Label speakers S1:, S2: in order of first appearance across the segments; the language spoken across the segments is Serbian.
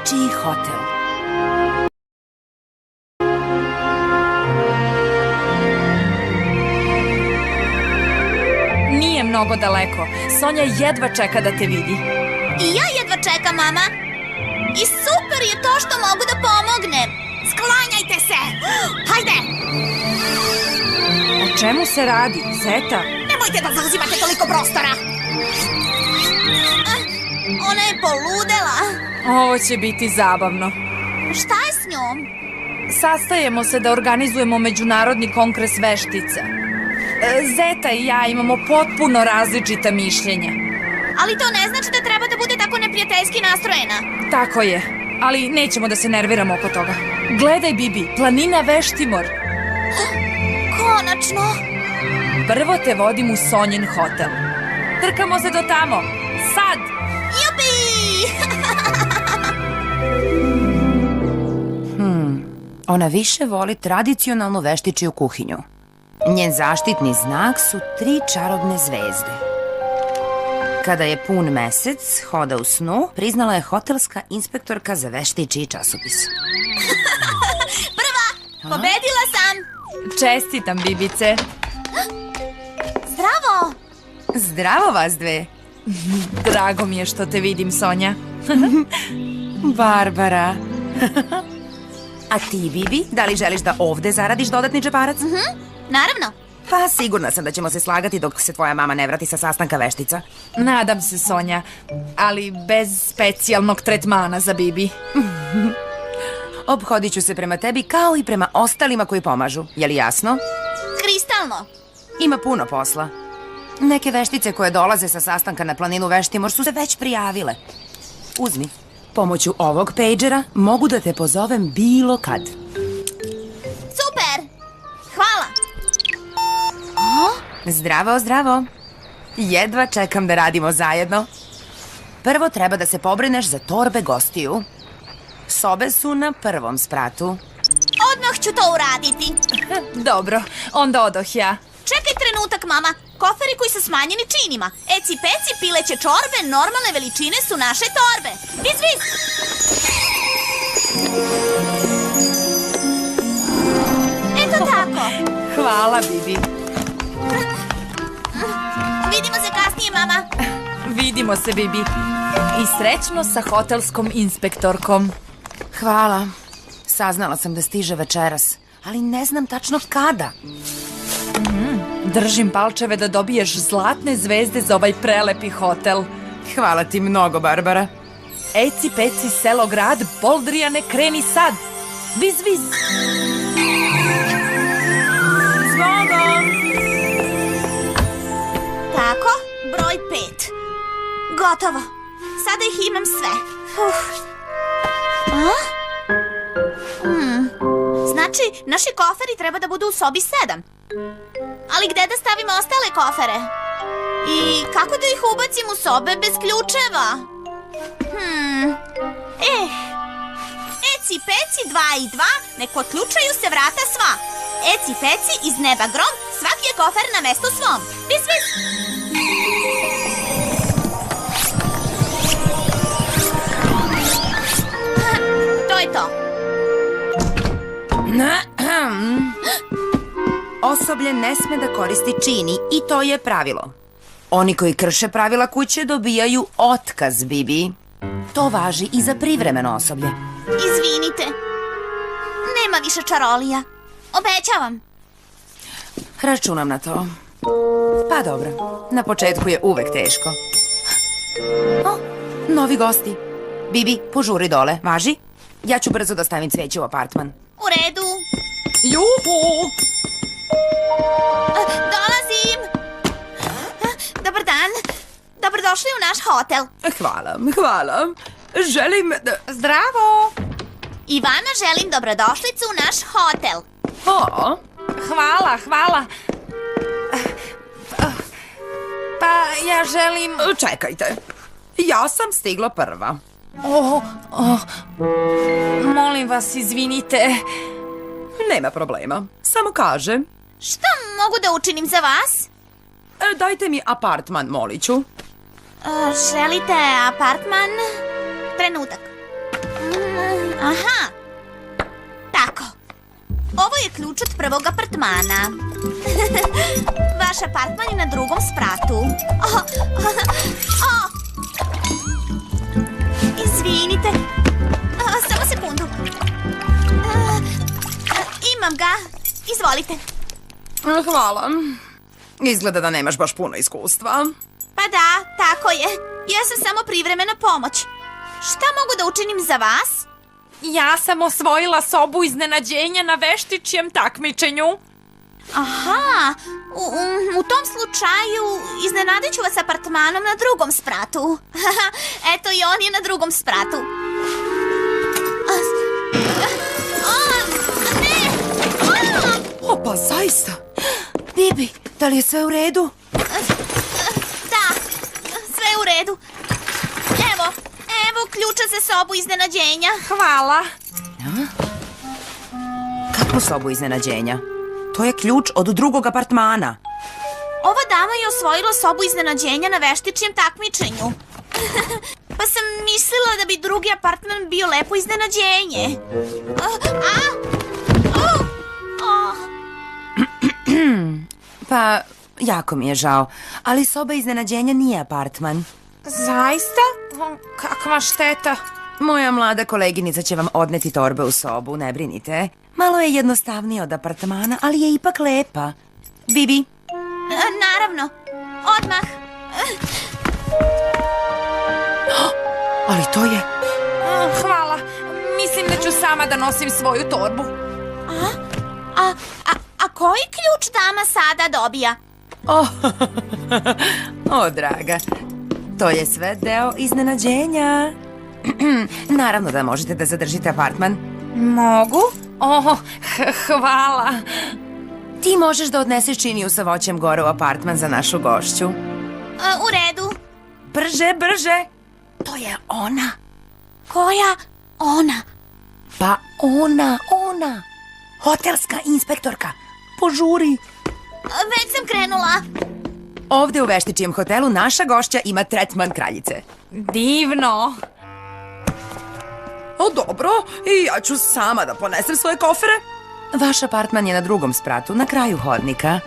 S1: Veštičiji hotel.
S2: Nije mnogo daleko. Sonja jedva čeka da te vidi.
S3: I ja jedva čekam, mama. I super je to što mogu da pomognem. Sklanjajte se! Hajde!
S2: O čemu se radi, Zeta?
S3: Nemojte da zauzimate toliko prostora! Ona je poludela.
S2: Ovo će biti zabavno.
S3: Šta je s njom?
S2: Sastajemo se da organizujemo međunarodni kongres veštica. Zeta i ja imamo potpuno različita mišljenja.
S3: Ali to ne znači da treba da bude tako neprijateljski nastrojena.
S2: Tako je, ali nećemo da se nerviramo oko toga. Gledaj, Bibi, planina Veštimor.
S3: Konačno.
S2: Prvo te vodim u Sonjin hotel. Trkamo se do tamo. Sad!
S3: Jupi!
S1: Ona više voli tradicionalnu veštičiju kuhinju. Njen zaštitni znak su 3 čarobne zvezde. Kada je pun mesec, hoda u snu, priznala je hotelska inspektorka za veštičiji časopis.
S3: Prva! Pobedila sam!
S2: Čestitam, Bibice.
S3: Zdravo!
S1: Zdravo vas dve!
S2: Drago mi je što te vidim, Sonja.
S1: Barbara. A ti, Bibi, da li želiš da ovde zaradiš dodatni džeparac?
S3: Naravno.
S1: Pa sigurna sam da ćemo se slagati dok se tvoja mama ne vrati sa sastanka veštica.
S2: Nadam se, Sonja, ali bez specijalnog tretmana za Bibi.
S1: Ophodit ću se prema tebi kao i prema ostalima koji pomažu. Je li jasno?
S3: Kristalno.
S1: Ima puno posla. Neke veštice koje dolaze sa sastanka na planinu Veštimor su se već prijavile. Uzmi. Pomoću ovog pejđera mogu da te pozovem bilo kad.
S3: Super! Hvala!
S1: Zdravo, zdravo. Jedva čekam da radimo zajedno. Prvo treba da se pobrineš za torbe gostiju. Sobe su na prvom spratu.
S3: Odmah ću to uraditi.
S2: Dobro, onda odoh ja.
S3: Čekaj trenutak, mama. Koferi koji su smanjeni činima. Eci peci, pileće čorbe, normalne veličine su naše torbe. Viz, viz! Eto tako.
S2: Hvala, Bibi.
S3: Vidimo se kasnije, mama.
S2: Vidimo se, Bibi. I srećno sa hotelskom inspektorkom.
S1: Hvala. Saznala sam da stiže večeras, ali ne znam tačno kada.
S2: Držim palčeve da dobiješ zlatne zvezde za ovaj prelepi hotel.
S1: Hvala ti mnogo, Barbara.
S2: Eci peci selo grad, Boldrijane, kreni sad. Viz, viz.
S1: Zvono!
S3: Tako, broj 5. Gotovo. Sada ih imam sve. Znači, naši koferi treba da budu u sobi 7. Ali gde da stavimo ostale kofere? I kako da ih ubacim u sobe bez ključeva? Eci peci 2 i 2, nek otključaju se vrata sva. Eci peci iz neba grom, svaki je kofer na mestu svom. Vis, vis! To je to.
S1: Osoblje ne sme da koristi čini i to je pravilo. Oni koji krše pravila kuće dobijaju otkaz, Bibi. To važi i za privremeno osoblje.
S3: Izvinite. Nema više čarolija. Obećavam.
S1: Računam na to. Pa dobro, na početku je uvek teško. O, novi gosti. Bibi, požuri dole, važi? Ja ću brzo da stavim cveće u apartman.
S3: U redu.
S2: Juhu!
S3: Dolazim. Dobar dan. Dobrodošli u naš hotel.
S1: Hvala. Želim da...
S2: Zdravo!
S3: I vama želim dobrodošlicu u naš hotel.
S1: O,
S2: Hvala. Pa ja želim...
S1: čekajte. Ja sam stigla prva.
S2: Molim vas, izvinite.
S1: Nema problema. Samo kažem.
S3: Šta mogu da učinim za vas?
S1: Dajte mi apartman, moliću.
S3: Želite apartman? Trenutak. Aha. Tako. Ovo je ključ od prvog apartmana. Vaš apartman je na drugom spratu. Izvinite. Samo sekundu. Imam ga. Izvolite.
S1: Hvala. Izgleda da nemaš baš puno iskustva.
S3: Pa da, tako je. Ja sam samo privremena pomoć. Šta mogu da učinim za vas?
S2: Ja sam osvojila sobu iznenađenja na veštičijem takmičenju.
S3: Aha, u tom slučaju iznenadit ću vas apartmanom na drugom spratu. Eto i on je na drugom spratu. Ne!
S1: Opa, zaista. Bibi, da li je sve u redu?
S3: Da, sve je u redu. Evo ključa za sobu iznenađenja.
S2: Hvala.
S1: Kakvu sobu iznenađenja? To je ključ od drugog apartmana.
S3: Ova dama je osvojila sobu iznenađenja na veštičijem takmičenju. Pa sam mislila da bi drugi apartman bio lepo iznenađenje.
S1: Pa, jako mi je žao, ali soba iznenađenja nije apartman.
S2: Zaista? Kakva šteta.
S1: Moja mlada koleginica će vam odneti torbe u sobu, ne brinite. Malo je jednostavnije od apartmana, ali je ipak lepa. Bibi?
S3: Naravno, odmah.
S1: Ali to je...
S2: Hvala. Mislim da ću sama da nosim svoju torbu.
S3: A koji ključ dama sada dobija?
S1: O, draga, to je sve deo iznenađenja. Naravno da možete da zadržite apartman.
S2: Mogu? Hvala.
S1: Ti možeš da odneseš činiju sa voćem gore u apartman za našu gošću.
S3: U redu.
S1: Brže, brže. To je ona.
S3: Koja ona?
S1: Pa ona. Hotelska inspektorka. Požuri.
S3: Već sam krenula.
S1: Ovde u veštičijem hotelu naša gošća ima tretman kraljice.
S2: Divno.
S1: Dobro, i ja ću sama da ponesem svoje kofere. Vaš apartman je na drugom spratu, na kraju hodnika.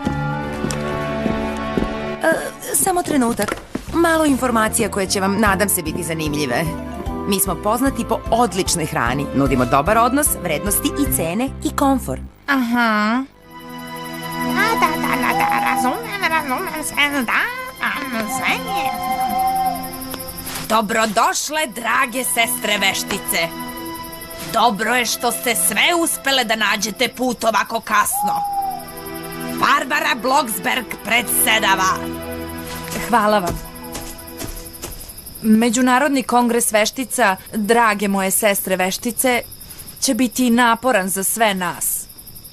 S1: Samo trenutak. Malo informacija koje će vam, nadam se, biti zanimljive. Mi smo poznati po odličnoj hrani. Nudimo dobar odnos, vrednosti i cene i komfor.
S2: Aha. Dobrodošle, drage sestre veštice. Dobro je što ste sve uspele da nađete put ovako kasno. Barbara Bloksberg predsedava. Hvala vam. Međunarodni kongres veštica, drage moje sestre veštice, će biti naporan za sve nas.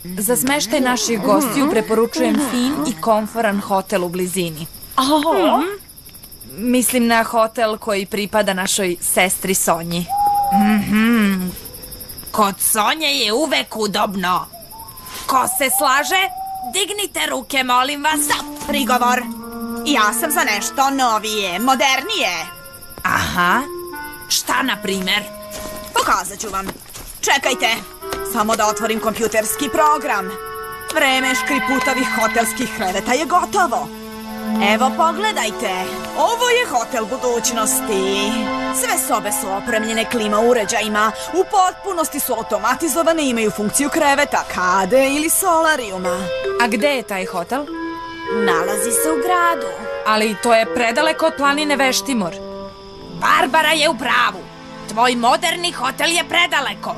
S2: Za smeštaj naših gostiju preporučujem fin i komforan hotel u blizini. Mislim na hotel koji pripada našoj sestri Sonji. Kod Sonje je uvek udobno. Ko se slaže, dignite ruke, molim vas.
S4: Prigovor. Ja sam za nešto novije, modernije.
S2: Aha. Šta, na primer?
S4: Pokazat ću vam. Čekajte. Samo da otvorim kompjuterski program. Vreme škriputovih hotelskih kreveta je gotovo. Evo, pogledajte. Ovo je hotel budućnosti. Sve sobe su opremljene klima uređajima. U potpunosti su automatizovane i imaju funkciju kreveta, kade ili solarijuma.
S2: A gde je taj hotel?
S4: Nalazi se u gradu.
S2: Ali to je predaleko od planine Veštimor. Barbara je u pravu. Tvoj moderni hotel je predaleko.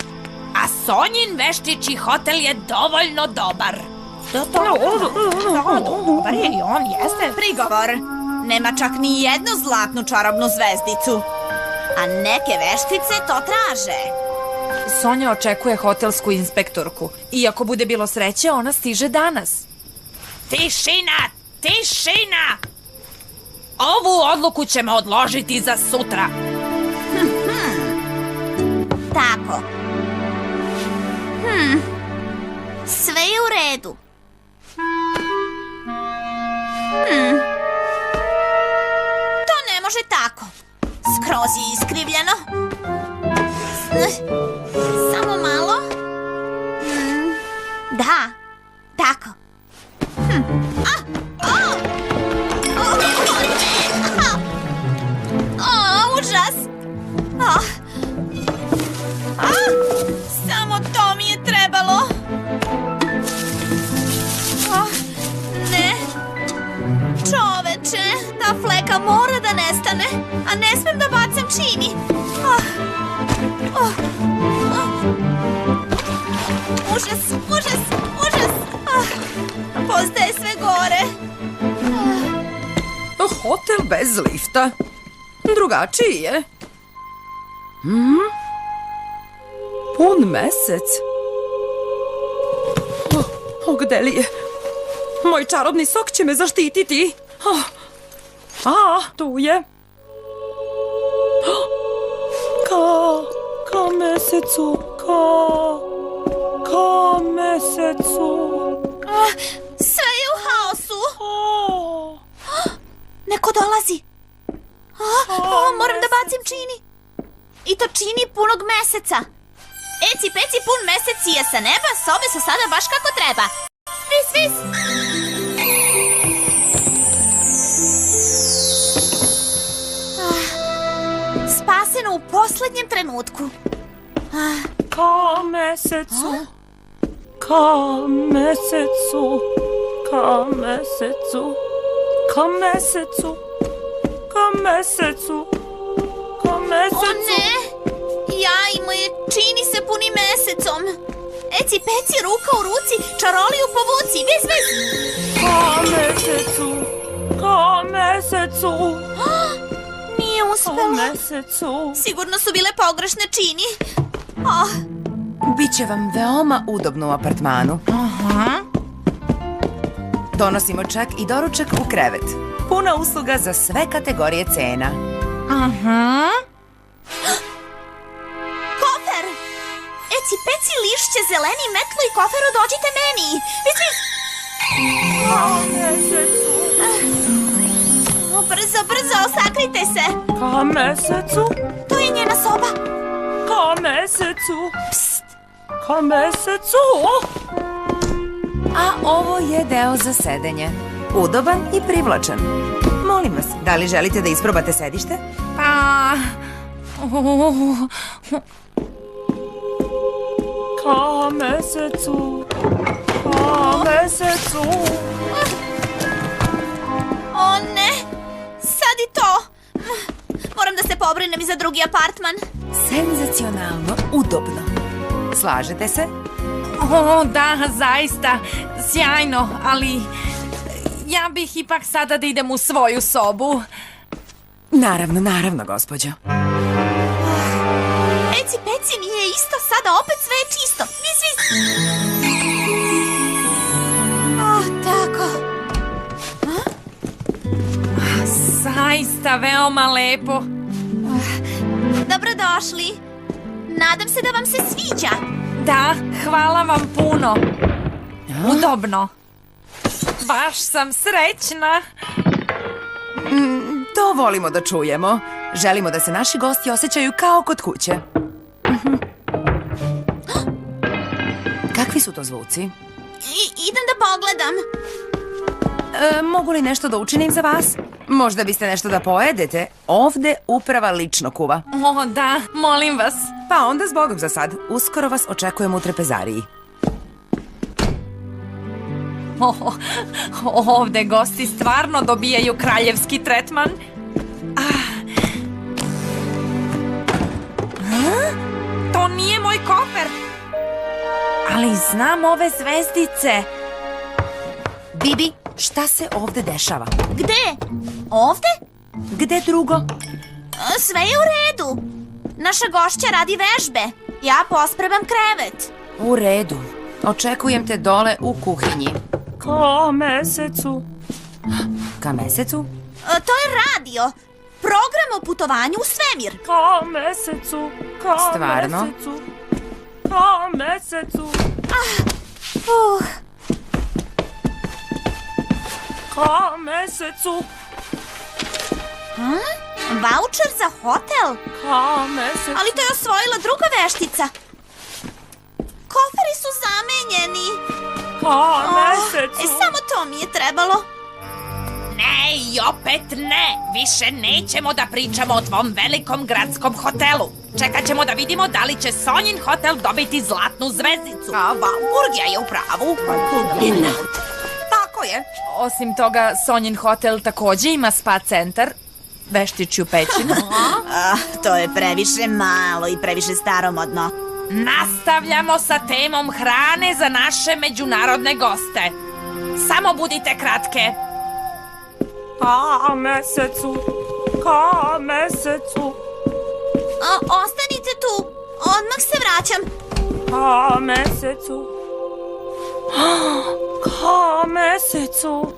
S2: A Sonjin veštići hotel je dovoljno dobar.
S4: Dobar je i on, jeste. Prigovor. Nema čak ni jednu zlatnu čarobnu zvezdicu. A neke veštice to traže.
S2: Sonja očekuje hotelsku inspektorku. I ako bude bilo sreće, ona stiže danas. Tišina! Tišina! Ovu odluku ćemo odložiti za sutra.
S3: Tako. Sve je u redu. To ne može tako. Skroz je iskrivljeno. Da, tako. Užas! Samo to mi je trebalo. Ne. Čoveče, ta fleka mora da nestane, a ne smem da bacam čini. Užas, užas, užas. Postaje sve gore.
S1: Hotel bez lifta. Drugačiji je. Pun mesec. Gde li je? Moj čarobni sok će me zaštititi. Tu je. Ka mesecu, ka mesecu.
S3: Sve je u haosu. Neko dolazi. Moram da bacim čini. I to čini punog meseca. Eci peci pun mesec sija sa neba, sobe su sada baš kako treba. Vis, vis. Spaseno u poslednjem trenutku.
S1: Ka mesecu, ka mesecu, ka mesecu, ka mesecu, ka mesecu, ka mesecu.
S3: O ne! Ja i moje čini se puni mesecom. Eci peci ruka u ruci, čaroliju povuci, vis, vis.
S1: Ka mesecu, ka mesecu.
S3: Nije uspelo.
S1: Ka mesecu.
S3: Sigurno su bile pogrešne čini.
S1: Biće vam veoma udobno u apartmanu. Donosimo čak i doručak u krevet. Puna usluga za sve kategorije cena.
S3: Kofer! Eci peci lišće, zeleni metlo i koferu, dođite meni. Vis, vis.
S1: Ka mesecu.
S3: Brzo, brzo, sakrite se.
S1: Ka mesecu.
S3: To je njena soba.
S1: Ka mesecu. Psst. Ka mesecu. A ovo je deo za sedenje. Udoban i privlačan. Molim vas, da li želite da isprobate sedište? Ka mesecu. Ka mesecu.
S3: O ne, sad i to. Moram da se pobrinem i za drugi apartman.
S1: Senzacionalno udobno. Slažete se?
S2: Da, zaista, sjajno, ali ja bih ipak sada da idem u svoju sobu.
S1: Naravno, naravno, gospođo.
S3: Eci peci nije isto, sada opet sve je čisto. Vis, vis. Tako.
S2: Zaista veoma lepo.
S3: Dobrodošli. Nadam se da vam se sviđa.
S2: Da, hvala vam puno. Udobno. Baš sam srećna.
S1: To volimo da čujemo. Želimo da se naši gosti osjećaju kao kod kuće. Kakvi su to zvuci?
S3: Idem da pogledam.
S1: Mogu li nešto da učinim za vas? Možda biste nešto da pojedete? Ovde uprava lično kuva.
S2: O, da, molim vas.
S1: Pa onda zbogom za sad. Uskoro vas očekujemo u trpezariji.
S2: Ovde gosti stvarno dobijaju kraljevski tretman. To nije moj kofer. Ali znam ove zvezdice.
S1: Bibi, šta se ovde dešava?
S3: Gde? Ovde?
S1: Gde drugo?
S3: Sve je u redu. Naša gošća radi vežbe. Ja pospremam krevet.
S1: U redu. Očekujem te dole u kuhinji. Ka mesecu. Ka mesecu?
S3: To je radio. Program o putovanju u svemir.
S1: Ka mesecu. Ka
S3: Stvarno?
S1: mesecu. Ka mesecu. Ka mesecu.
S3: Vaučer za hotel?
S1: Ka mesecu.
S3: Ali to je osvojila druga veštica. Koferi su zamenjeni.
S2: Mesecu.
S3: Samo to mi je trebalo.
S2: Ne, i opet ne. Više nećemo da pričamo o tvom velikom gradskom hotelu. Čekat ćemo da vidimo da li će Sonjin hotel dobiti zlatnu zvezdicu.
S4: A Valburgija je u pravu. Tako je.
S2: Osim toga, Sonjin hotel takođe ima spa centar, veštičju pećinu.
S3: To je previše malo i previše staromodno.
S2: Nastavljamo sa temom hrane za naše međunarodne goste. Samo budite kratke.
S5: Ka mesecu,
S3: Ostanite tu, odmah se vraćam.
S5: ka mesecu.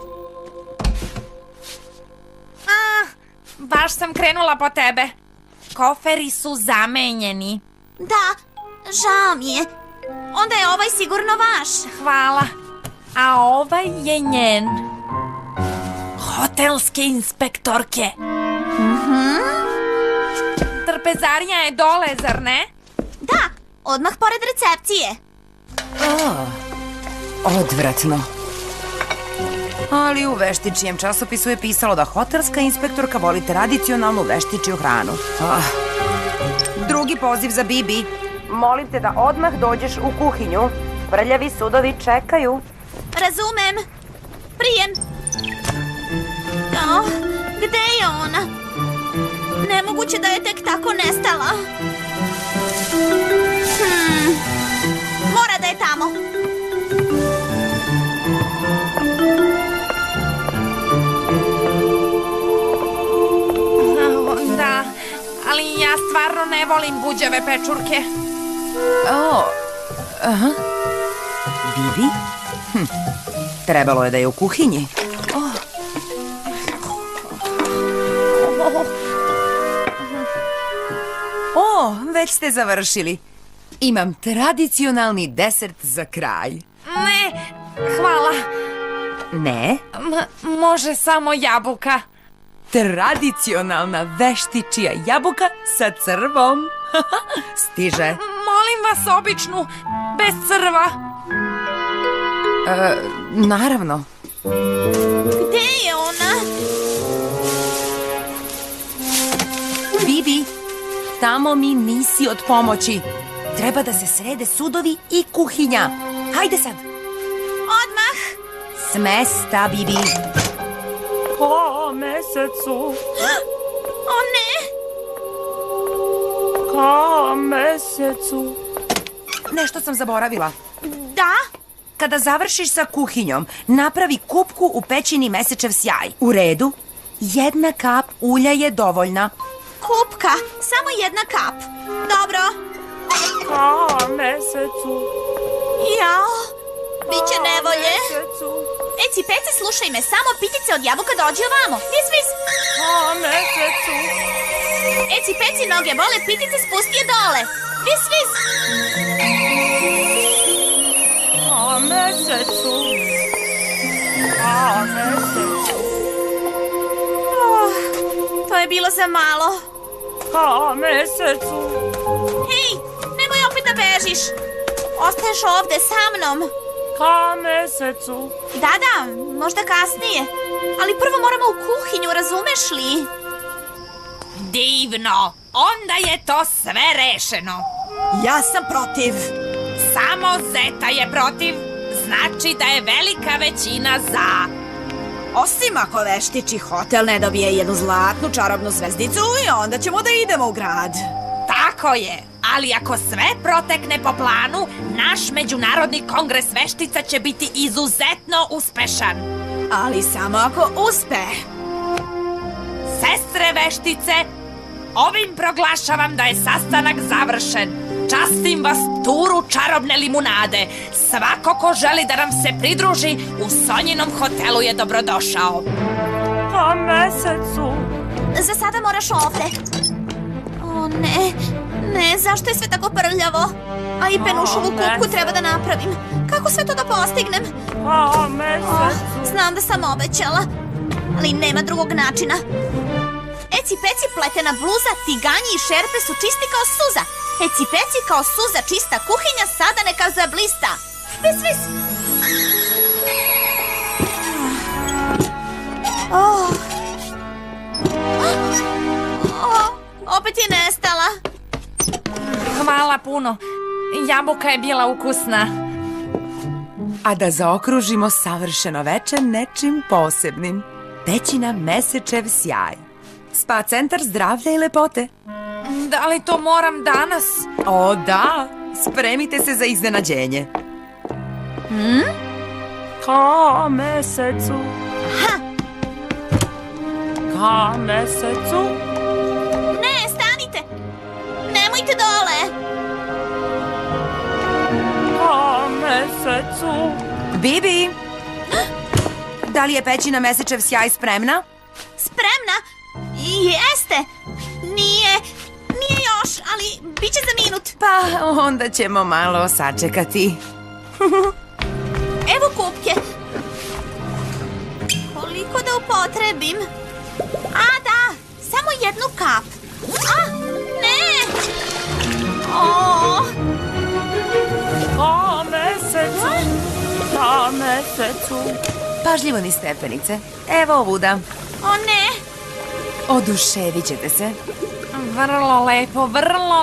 S2: Baš sam krenula po tebe. Koferi su zamenjeni.
S3: Da, žao mi je. Onda je ovaj sigurno vaš.
S2: Hvala. A ovaj je njen. Hotelske inspektorke. Trpezarija je dole, zar ne?
S3: Da, odmah pored recepcije.
S1: Odvratno. Ali u veštičijem časopisu je pisalo da hotelska inspektorka voli tradicionalnu veštičiju hranu. Drugi poziv za Bibi. Molim te da odmah dođeš u kuhinju. Vrljavi sudovi čekaju.
S3: Razumem. Prijem. Gde je ona? Nemoguće da je tek tako nestala. Mora da je tamo.
S2: Da, ali ja stvarno ne volim buđave pečurke.
S1: Bibi? Trebalo je da je u kuhinji. Već ste završili. Imam tradicionalni desert za kraj.
S2: Ne, hvala.
S1: Ne?
S2: Može samo jabuka.
S1: Tradicionalna veštičija jabuka sa crvom. Stiže.
S2: Molim vas običnu, bez crva.
S1: Naravno.
S3: Gde je ona?
S1: Bibi, tamo mi nisi od pomoći. Treba da se srede sudovi i kuhinja. Hajde sad.
S3: Odmah.
S1: S mesta, Bibi.
S5: Ka mesecu,
S3: O ne.
S5: ka mesecu.
S1: Nešto sam zaboravila.
S3: Da?
S1: Kada završiš sa kuhinjom, napravi kupku u pećini Mesečev sjaj. U redu? 1 kap ulja je dovoljna.
S3: Kupka. Samo 1 kap. Dobro.
S5: Ka mesecu,
S3: Jao. Biće nevolje.
S5: mesecu,
S3: Eci, peci, slušaj me. Samo pitice od jabuka dođi ovamo. Vis, vis.
S5: ka mesecu,
S3: Eci, peci, noge bole, pitice spusti je dole. Vis, vis.
S5: ka mesecu, ka mesecu,
S3: To je bilo za malo.
S5: ka mesecu,
S3: Hej, nemoj opet da bežiš. Ostaješ ovde sa mnom.
S5: ka mesecu.
S3: Da, možda kasnije. Ali prvo moramo u kuhinju, razumeš li?
S2: Divno. Onda je to sve rešeno.
S4: Ja sam protiv.
S2: Samo Zeta je protiv. Znači da je velika većina za.
S4: Osim ako veštiči hotel ne dobije jednu zlatnu čarobnu zvezdicu i onda ćemo da idemo u grad.
S2: Tako je. Ali ako sve protekne po planu, naš međunarodni kongres veštica će biti izuzetno uspešan.
S4: Ali samo ako uspe.
S2: Sestre veštice, ovim proglašavam da je sastanak završen. Častim vas turu čarobne limunade. Svako ko želi da nam se pridruži, u Sonjinom hotelu je dobrodošao.
S5: Ka mesecu,
S3: Za sada moraš ovde. O ne, zašto je sve tako prljavo? A i penušovu kupku treba da napravim. Kako sve to da postignem?
S5: ka mesecu,
S3: Znam da sam obećala, ali nema drugog načina. Eci peci pletena bluza, tiganji i šerpe su čisti kao suza. Eci peci kao suza čista kuhinja sada neka zablista. Vis, vis. Oh. Opet je nestala.
S2: Hvala puno. Jabuka je bila ukusna.
S1: A da zaokružimo savršeno veče nečim posebnim. Pećina Mesečev sjaj. Spa centar zdravlja i lepote.
S2: Da li to moram danas?
S1: O da, spremite se za iznenađenje.
S5: Ka mesecu. Ka mesecu.
S3: Ne, stanite. Nemojte dole.
S5: Ka mesecu.
S1: Bibi! Da li je pećina Mesečev sjaj spremna?
S3: Spremna? Jeste. Nije još, ali bit će za minut.
S1: Pa onda ćemo malo sačekati.
S3: Evo kupke. Koliko da upotrebim? A, da, samo jednu kap. A, ne! O,
S5: Ka mesecu. Ka mesecu.
S1: Pažljivo niz stepenice. Evo ovuda.
S3: o ne!
S1: Oduševit ćete se.
S2: Vrlo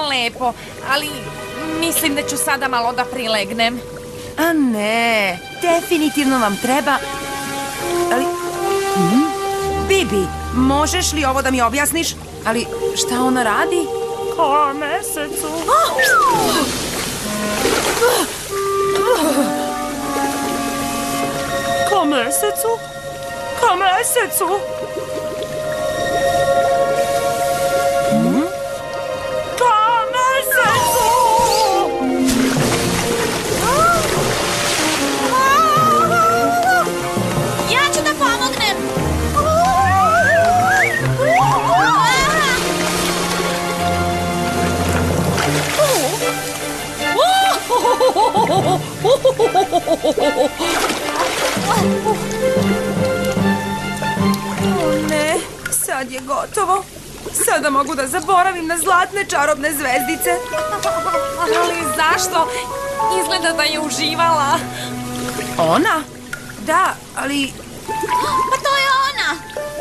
S2: lepo, ali mislim da ću sada malo da prilegnem.
S1: A ne, definitivno vam treba... Ali... Bibi, možeš li ovo da mi objasniš? Ali šta ona radi?
S5: Ka mesecu. Ka mesecu. Ka mesecu. Ka mesecu.
S3: Ja ću da pomognem.
S1: O ne, sad je gotovo. Sada mogu da zaboravim na zlatne čarobne zvezdice.
S2: Ali zašto? Izgleda da je uživala.
S1: Ona? Da, ali...
S3: Pa to je ona.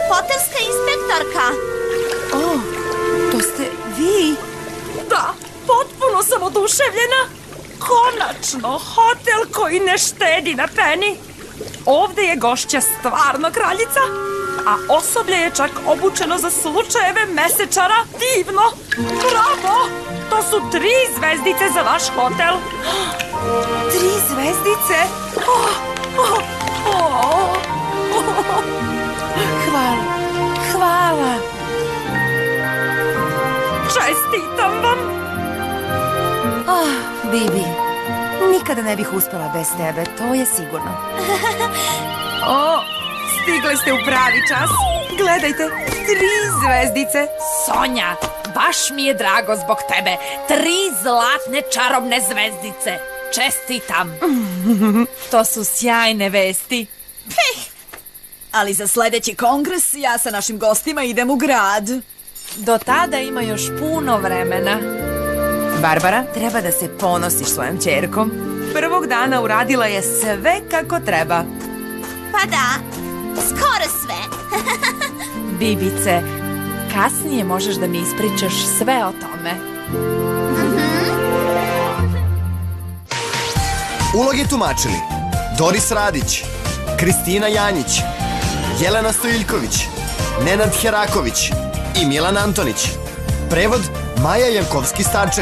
S3: Hotelska inspektorka.
S1: O, to ste vi?
S5: Da, potpuno sam oduševljena. Konačno, hotel koji ne štedi na peni. Ovde je gošća stvarno kraljica, a osoblje je čak obučeno za slučajeve mesečara. Divno! Bravo! To su 3 zvezdice za vaš hotel.
S1: 3 zvezdice? Hvala.
S5: Čestitam vam!
S1: Bibi, nikada ne bih uspela bez tebe, to je sigurno. O, stigle ste u pravi čas. Gledajte, 3 zvezdice.
S2: Sonja, baš mi je drago zbog tebe. 3 zlatne čarobne zvezdice. Čestitam. To su sjajne vesti.
S4: Ali za sledeći kongres ja sa našim gostima idem u grad.
S2: Do tada ima još puno vremena.
S1: Barbara, treba da se ponosiš svojom ćerkom. Prvog dana uradila je sve kako treba.
S3: Pa da, skoro sve.
S2: Bibice, kasnije možeš da mi ispričaš sve o tome.
S6: Uloge tumačili Doris Radić, Kristina Janjić, Jelena Stojiljković, Nenad Heraković i Milan Antonić. Prevod Maja Jankovski-Starčević.